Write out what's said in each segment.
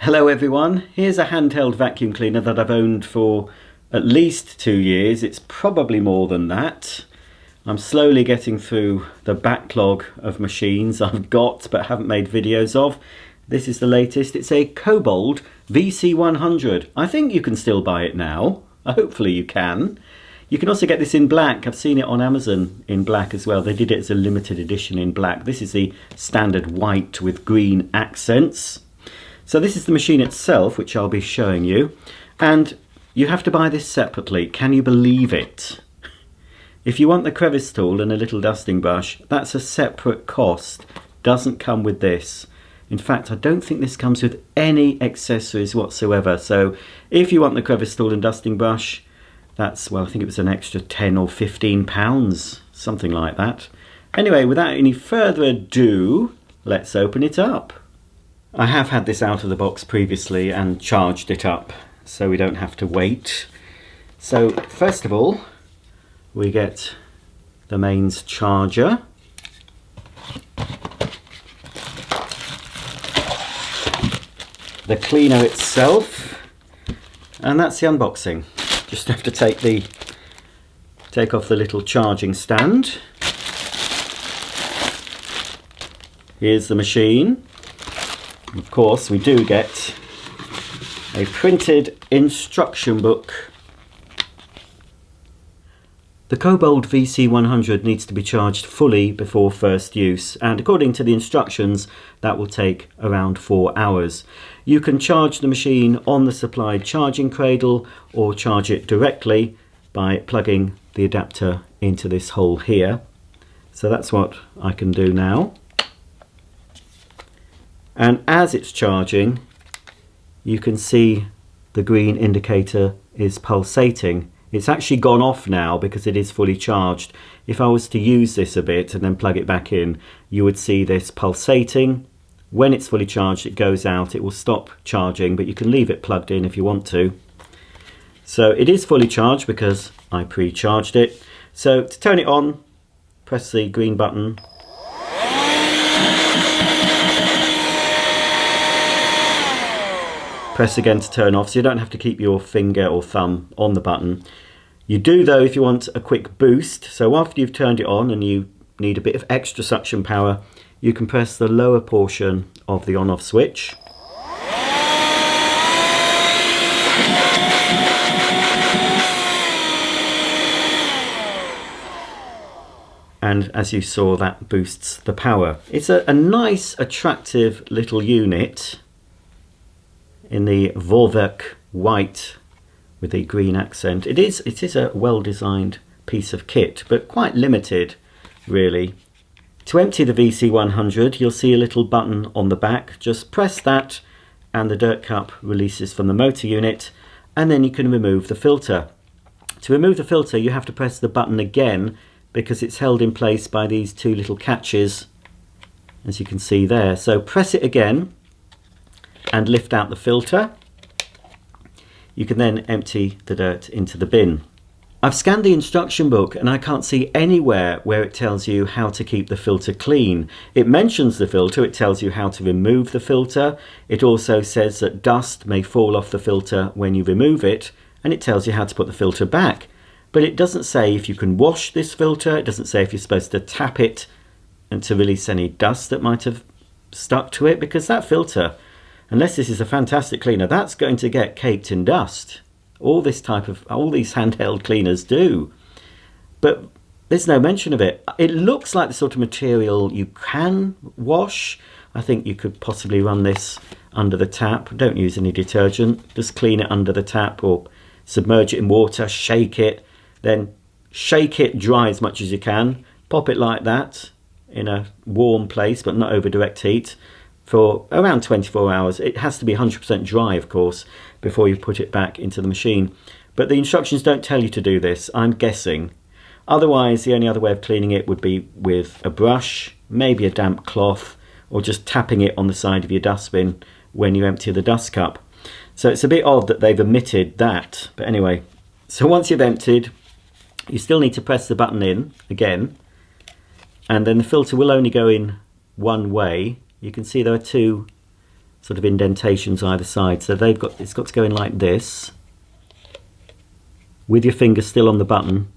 Hello everyone, here's a handheld vacuum cleaner that I've owned for at least 2 years. It's probably more than that. I'm slowly getting through the backlog of machines I've got but haven't made videos of. This is the latest. It's a Kobold VC100. I think you can still buy it now. Hopefully you can. You can also get this in black. I've seen it on Amazon in black as well. They did it as a limited edition in black. This is the standard white with green accents. So this is the machine itself, which I'll be showing you, and you have to buy this separately. Can you believe it? If you want the crevice tool and a little dusting brush, that's a separate cost. Doesn't come with this. In fact, I don't think this comes with any accessories whatsoever. So if you want the crevice tool and dusting brush, that's, well, I think it was an extra £10 or £15, something like that. Anyway, without any further ado, let's open it up. I have had this out of the box previously and charged it up so we don't have to wait. So first of all, we get the mains charger. The cleaner itself, and that's the unboxing. Just have to take off the little charging stand. Here's the machine. Of course, we do get a printed instruction book. The Kobold VC100 needs to be charged fully before first use, and according to the instructions, that will take around 4 hours. You can charge the machine on the supplied charging cradle or charge it directly by plugging the adapter into this hole here. So that's what I can do now. And as it's charging, you can see the green indicator is pulsating. It's actually gone off now because it is fully charged. If I was to use this a bit and then plug it back in, you would see this pulsating. When it's fully charged, it goes out. It will stop charging, but you can leave it plugged in if you want to. So it is fully charged because I pre-charged it. So to turn it on, press the green button. Press again to turn off, so you don't have to keep your finger or thumb on the button. You do though if you want a quick boost. So after you've turned it on and you need a bit of extra suction power, you can press the lower portion of the on-off switch. And as you saw, that boosts the power. It's a nice, attractive little unit in the Vorwerk white with a green accent. It is a well-designed piece of kit, but quite limited, really. To empty the VC100, you'll see a little button on the back. Just press that and the dirt cup releases from the motor unit, and then you can remove the filter. To remove the filter, you have to press the button again because it's held in place by these two little catches, as you can see there. So press it again and lift out the filter. You can then empty the dirt into the bin. I've scanned the instruction book and I can't see anywhere where it tells you how to keep the filter clean. It mentions the filter, it tells you how to remove the filter. It also says that dust may fall off the filter when you remove it, and it tells you how to put the filter back. But it doesn't say if you can wash this filter, it doesn't say if you're supposed to tap it and to release any dust that might have stuck to it, because that filter, unless this is a fantastic cleaner, that's going to get caked in dust. All these handheld cleaners do. But there's no mention of it. It looks like the sort of material you can wash. I think you could possibly run this under the tap. Don't use any detergent. Just clean it under the tap or submerge it in water, shake it, then shake it dry as much as you can. Pop it like that in a warm place, but not over direct heat, for around 24 hours. It has to be 100% dry, of course, before you put it back into the machine. But the instructions don't tell you to do this, I'm guessing. Otherwise, the only other way of cleaning it would be with a brush, maybe a damp cloth, or just tapping it on the side of your dustbin when you empty the dust cup. So it's a bit odd that they've omitted that. But anyway, so once you've emptied, you still need to press the button in again, and then the filter will only go in one way. You can see there are two sort of indentations either side. So it's got to go in like this, with your finger still on the button.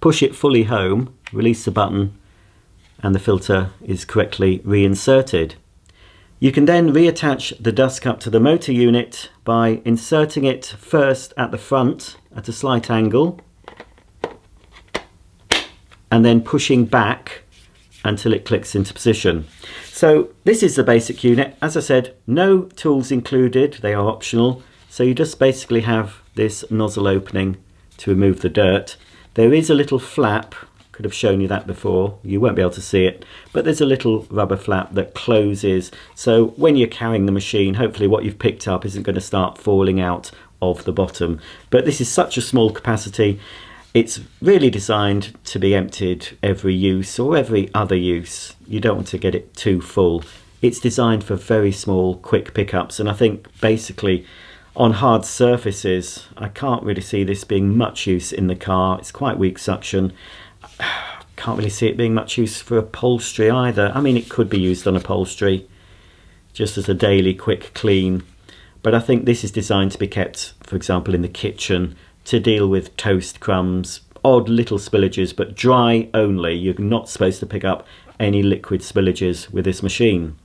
Push it fully home, release the button, and the filter is correctly reinserted. You can then reattach the dust cup to the motor unit by inserting it first at the front at a slight angle, and then pushing back until it clicks into position. So this is the basic unit. As I said, no tools included, they are optional. So you just basically have this nozzle opening to remove the dirt. There is a little flap, could have shown you that before, you won't be able to see it, but there's a little rubber flap that closes, so when you're carrying the machine, hopefully what you've picked up isn't going to start falling out of the bottom. But this is such a small capacity, it's really designed to be emptied every use or every other use. You don't want to get it too full. It's designed for very small, quick pickups, and I think basically on hard surfaces, I can't really see this being much use in the car. It's quite weak suction. Can't really see it being much use for upholstery either. I mean, it could be used on upholstery just as a daily quick clean, but I think this is designed to be kept, for example, in the kitchen to deal with toast crumbs, odd little spillages, but dry only. You're not supposed to pick up any liquid spillages with this machine.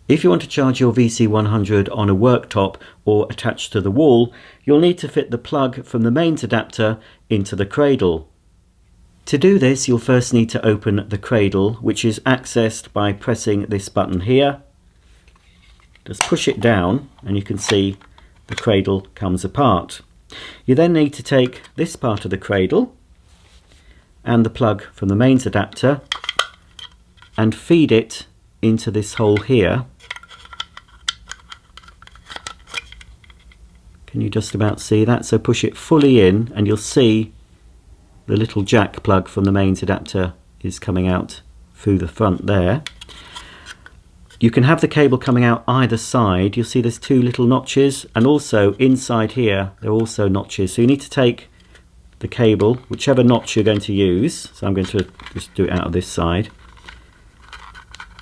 If you want to charge your VC100 on a worktop or attached to the wall, you'll need to fit the plug from the mains adapter into the cradle. To do this, you'll first need to open the cradle, which is accessed by pressing this button here. Just push it down and you can see the cradle comes apart. You then need to take this part of the cradle and the plug from the mains adapter and feed it into this hole here. Can you just about see that? So push it fully in and you'll see the little jack plug from the mains adapter is coming out through the front there. You can have the cable coming out either side. You'll see there's two little notches, and also inside here there are also notches. So you need to take the cable, whichever notch you're going to use. So I'm going to just do it out of this side.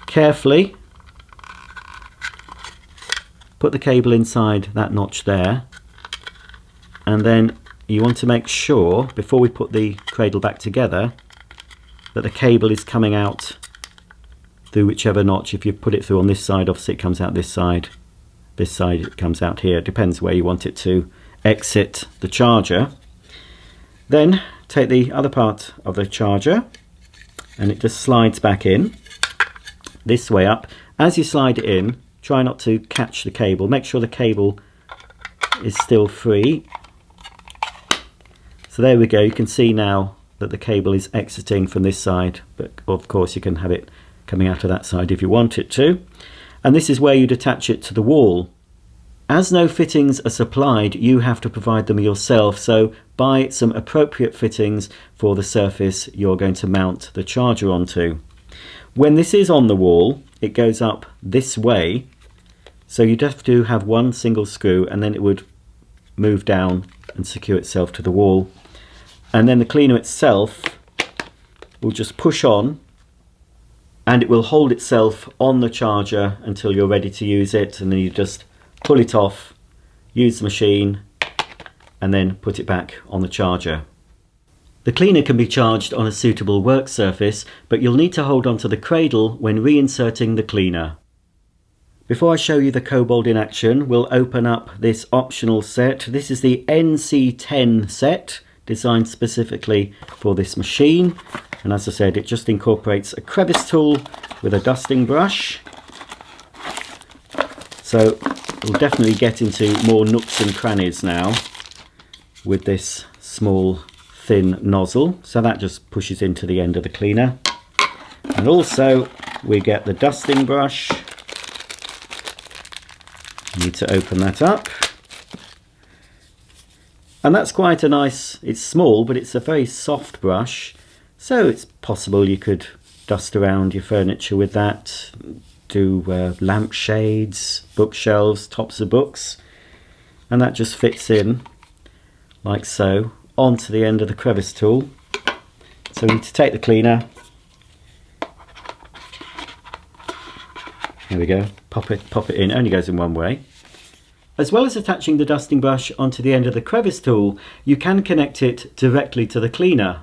Carefully put the cable inside that notch there, and then you want to make sure, before we put the cradle back together, that the cable is coming out through whichever notch. If you put it through on this side, obviously it comes out this side it comes out here. It depends where you want it to exit the charger. Then take the other part of the charger and it just slides back in this way up. As you slide it in, try not to catch the cable. Make sure the cable is still free. So there we go, you can see now that the cable is exiting from this side, but of course you can have it coming out of that side if you want it to. And this is where you'd attach it to the wall. As no fittings are supplied, you have to provide them yourself, so buy some appropriate fittings for the surface you're going to mount the charger onto. When this is on the wall, it goes up this way, so you'd have to have one single screw and then it would move down and secure itself to the wall. And then the cleaner itself will just push on and it will hold itself on the charger until you're ready to use it, and then you just pull it off, use the machine, and then put it back on the charger. The cleaner can be charged on a suitable work surface, but you'll need to hold onto the cradle when reinserting the cleaner. Before I show you the Kobold in action, we'll open up this optional set. This is the NC10 set, designed specifically for this machine, and as I said, it just incorporates a crevice tool with a dusting brush, so we'll definitely get into more nooks and crannies now with this small thin nozzle. So that just pushes into the end of the cleaner, and also we get the dusting brush. Need to open that up. And that's quite a nice, it's small, but it's a very soft brush, so it's possible you could dust around your furniture with that, do lampshades, bookshelves, tops of books, and that just fits in like so onto the end of the crevice tool. So we need to take the cleaner There we go, pop it in, only goes in one way. As well as attaching the dusting brush onto the end of the crevice tool, you can connect it directly to the cleaner.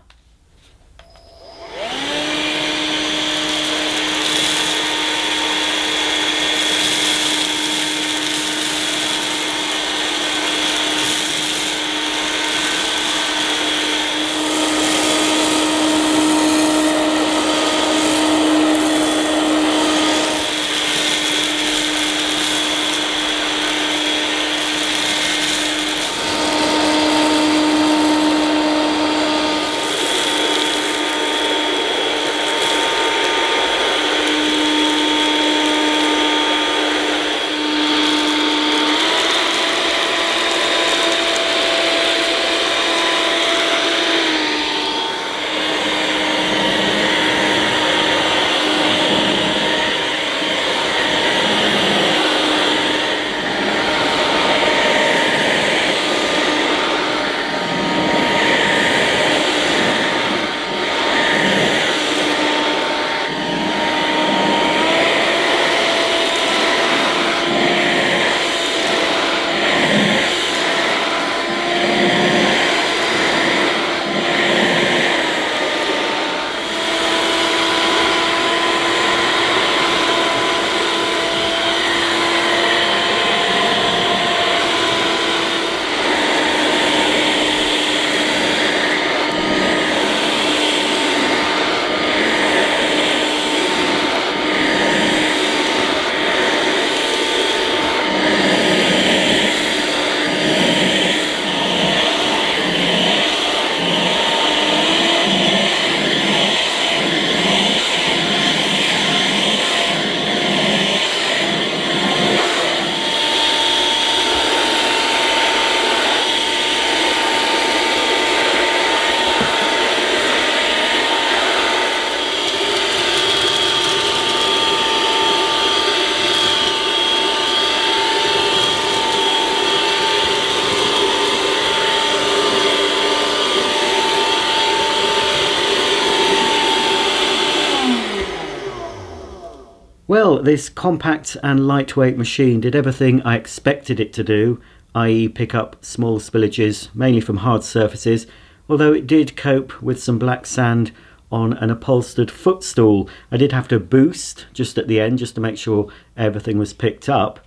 Well, this compact and lightweight machine did everything I expected it to do, i.e. pick up small spillages, mainly from hard surfaces, although it did cope with some black sand on an upholstered footstool. I did have to boost just at the end just to make sure everything was picked up.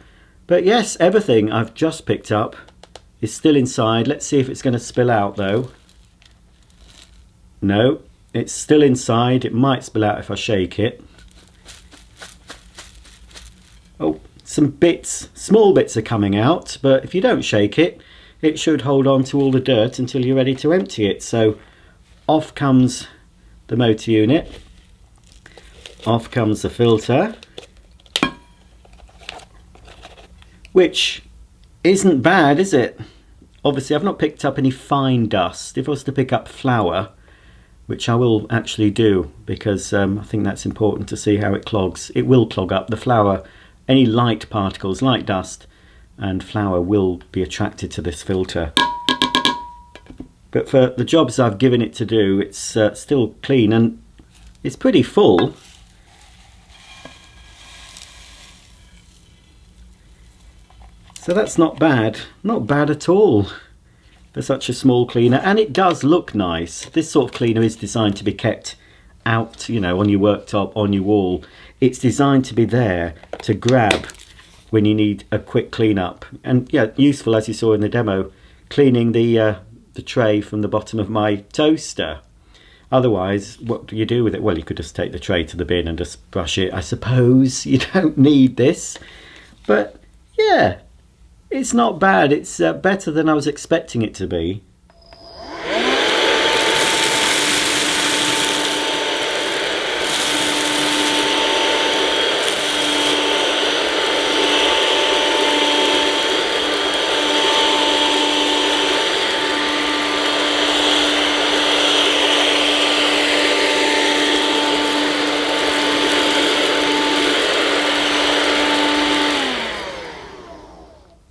But yes, everything I've just picked up is still inside. Let's see if it's going to spill out though. No, it's still inside. It might spill out if I shake it. Oh, some bits, small bits are coming out, but if you don't shake it, it should hold on to all the dirt until you're ready to empty it. So off comes the motor unit, off comes the filter, which isn't bad, is it? Obviously I've not picked up any fine dust. If I was to pick up flour, which I will actually do, because I think that's important to see how it clogs. It will clog up the flour. Any light particles, light dust and flour will be attracted to this filter. But for the jobs I've given it to do, it's still clean and it's pretty full. So that's not bad at all for such a small cleaner, and it does look nice. This sort of cleaner is designed to be kept out, you know, on your worktop, on your wall. It's designed to be there to grab when you need a quick clean up, and yeah, useful as you saw in the demo, cleaning the tray from the bottom of my toaster. Otherwise, what do you do with it? Well, you could just take the tray to the bin and just brush it. I suppose you don't need this, but yeah, it's not bad. It's better than I was expecting it to be.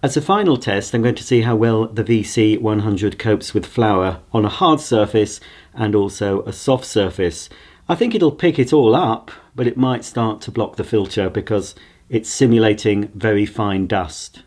As a final test, I'm going to see how well the VC100 copes with flour on a hard surface and also a soft surface. I think it'll pick it all up, but it might start to block the filter because it's simulating very fine dust.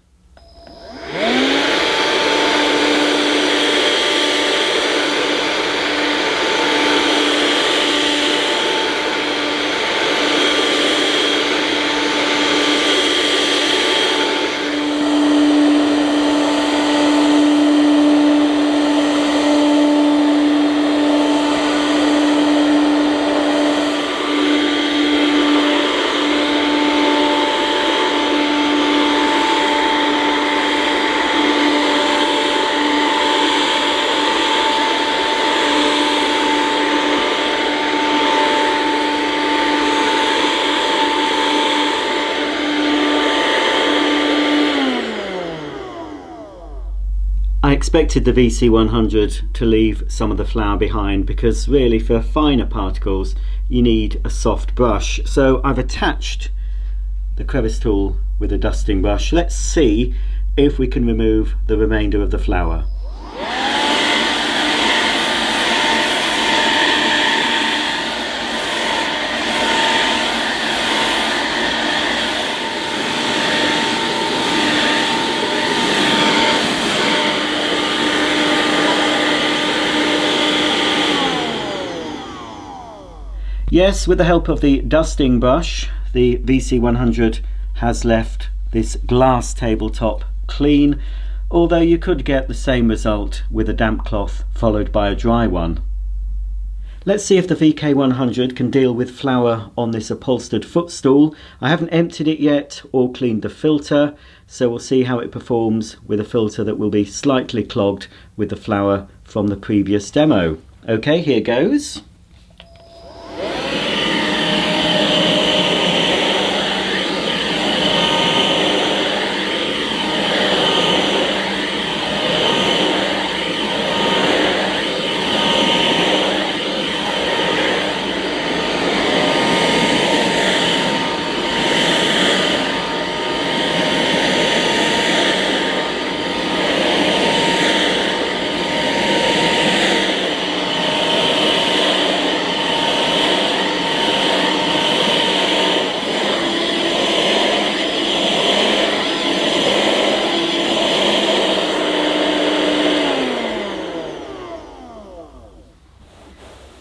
I expected the VC100 to leave some of the flour behind because really for finer particles you need a soft brush. So I've attached the crevice tool with a dusting brush. Let's see if we can remove the remainder of the flour. Yes, with the help of the dusting brush, the VC100 has left this glass tabletop clean, although you could get the same result with a damp cloth followed by a dry one. Let's see if the VK100 can deal with flour on this upholstered footstool. I haven't emptied it yet or cleaned the filter, so we'll see how it performs with a filter that will be slightly clogged with the flour from the previous demo. Okay, here goes.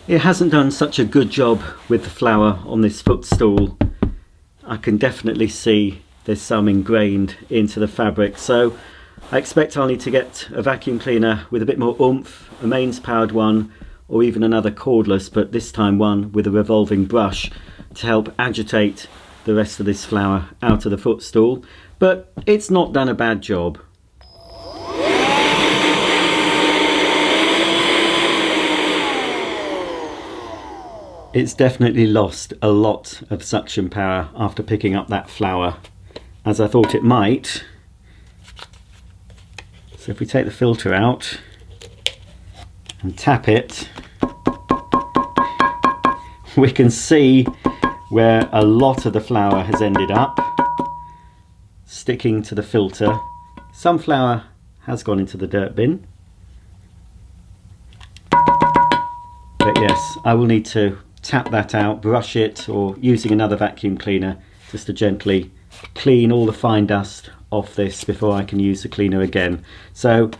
It hasn't done such a good job with the flour on this footstool. I can definitely see there's some ingrained into the fabric, so I expect I'll need to get a vacuum cleaner with a bit more oomph, a mains powered one, or even another cordless, but this time one with a revolving brush to help agitate the rest of this flour out of the footstool. But it's not done a bad job. It's definitely lost a lot of suction power after picking up that flour, as I thought it might. So if we take the filter out and tap it, we can see where a lot of the flour has ended up sticking to the filter. Some flour has gone into the dirt bin, but yes, I will need to tap that out, brush it, or using another vacuum cleaner just to gently clean all the fine dust off this before I can use the cleaner again. So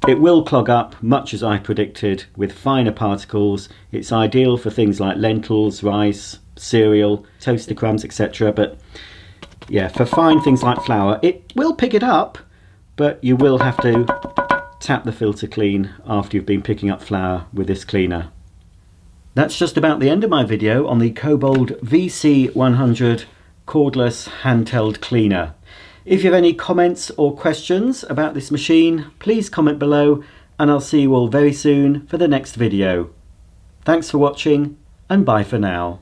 it will clog up, much as I predicted, with finer particles. It's ideal for things like lentils, rice, cereal, toaster crumbs, etc. But yeah, for fine things like flour, it will pick it up, but you will have to tap the filter clean after you've been picking up flour with this cleaner. That's just about the end of my video on the Kobold VC100 cordless handheld cleaner. If you have any comments or questions about this machine, please comment below, and I'll see you all very soon for the next video. Thanks for watching, and bye for now.